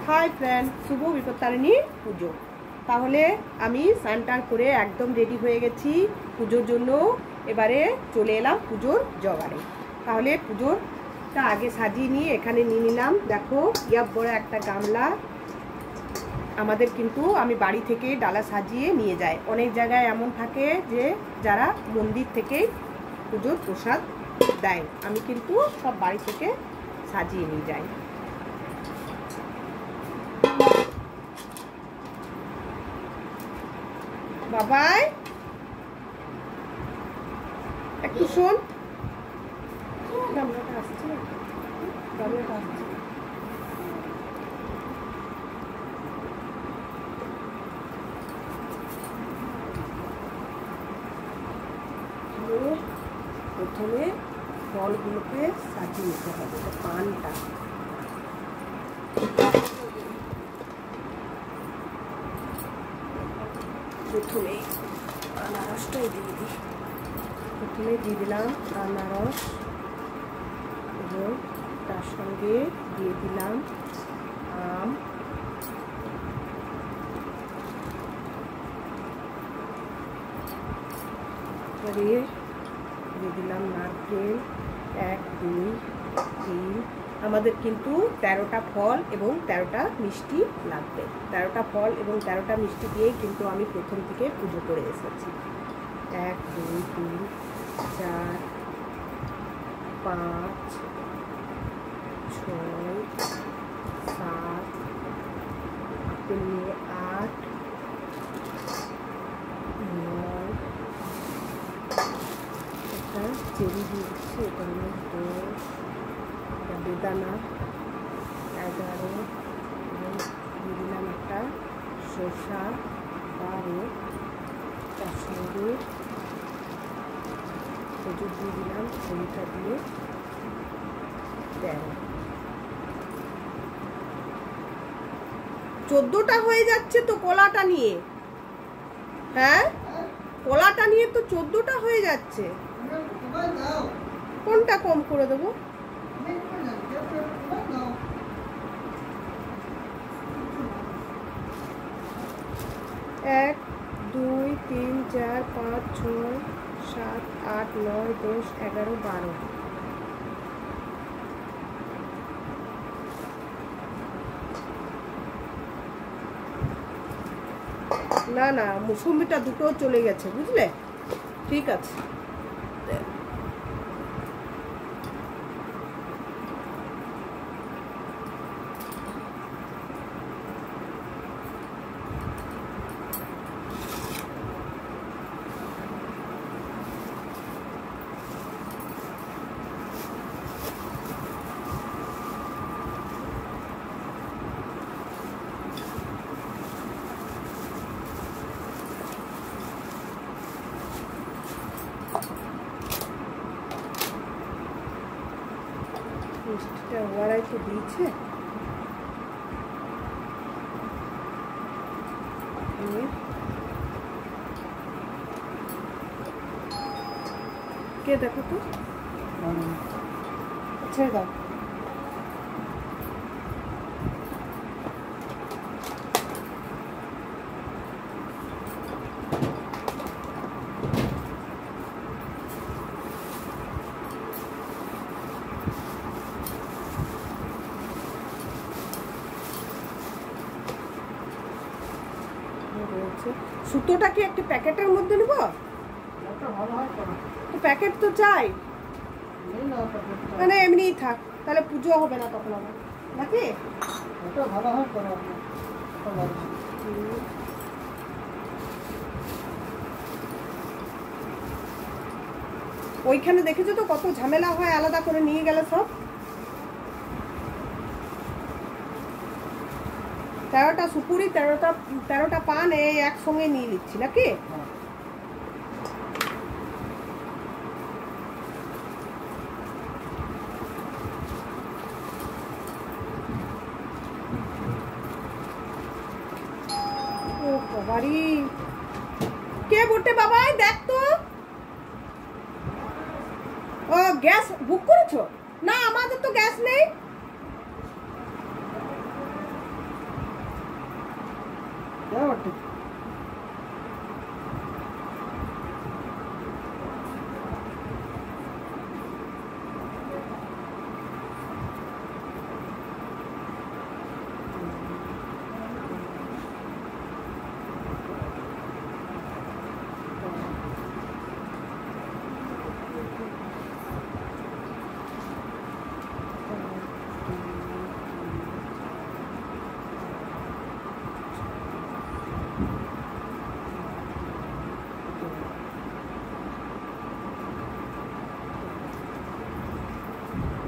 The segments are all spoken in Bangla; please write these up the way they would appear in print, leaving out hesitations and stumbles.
হাই ফ্রেন্ড, শুভ বিপত্তারিণী পুজো। তাহলে আমি স্নান করে একদম রেডি হয়ে গেছি পুজোর জন্য। এবারে চলে এলাম পুজোর জোগাড়ে। তাহলে পুজোরটা আগে সাজিয়ে নিয়ে এখানে নিয়ে নিলাম। দেখো ইয়াব বড় একটা গামলা। আমাদের কিন্তু আমি বাড়ি থেকে ডালা সাজিয়ে নিয়ে যাই। অনেক জায়গায় এমন থাকে যে যারা মন্দির থেকেই পুজোর প্রসাদ দেয়, আমি কিন্তু সব বাড়ি থেকে সাজিয়ে নিয়ে যাই। বাবাই একটু শোন, গামলাটা আসছে, গামলাটা আসছে। প্রথমে ফলগুলোকে সাজিয়ে নিতে হবে। পানটা প্রথমে আনারসটাই দিয়ে দিই। প্রথমে দিয়ে দিলাম আনারস এবং তার সঙ্গে দিয়ে দিলাম আম, দিয়ে দিলাম নারকেল। 1 2 3, আমাদের কিন্তু 13টা ফল এবং 13টা মিষ্টি লাগবে। 13টা ফল এবং 13টা মিষ্টি দিয়েই কিন্তু আমি প্রথম থেকে পুজো করে এসেছি। 1 2 3 4 5 6 7 আপেল নিয়ে 8 9, একটা চেরি দিয়ে দিচ্ছি, এটার মধ্যে 10, একটা বেদানা 11 এবং দিয়ে দিলাম একটা শসা 12, তার সঙ্গে খেজুর দিয়ে দিলাম, খেজুরটা দিয়ে 13। 14টা হয়ে যাচ্ছে তো কলাটা নিয়ে। হ্যাঁ, কলাটা নিয়ে তো 14টা হয়ে যাচ্ছে। কোনটা কম করে দেবো? এক 2 3 4 5 6 7 8 9 10 11 12। না না, মৌসুমিটা দুটো চলে গেছে, বুঝলে? ঠিক আছে। মিষ্টিটা ওরাই তো দিয়েছে। কে দেখো তো, ছেড়ে দাও। সুতোটা কি একটা প্যাকেটের মধ্যে নেব? তো প্যাকেট তো চাই, মানে এমনিই থাক, তাহলে পুজো হবে না তখন আমার, নাকি? ওইখানে দেখেছো তো কত ঝামেলা হয় আলাদা করে নিয়ে গেলে সব। 13টা সুপুরি 13টা পান এই একসঙ্গে নিয়ে নিচ্ছি, নাকি? ও বাবারি, কে বটে বাবাই? দেখ তো। ও গ্যাস বুক করেছো? না, আমাদের তো গ্যাস নেই।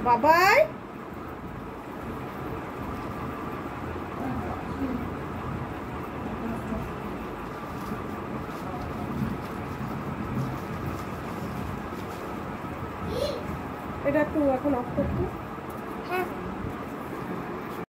বাবাই এটা একটু এখন অফ করতে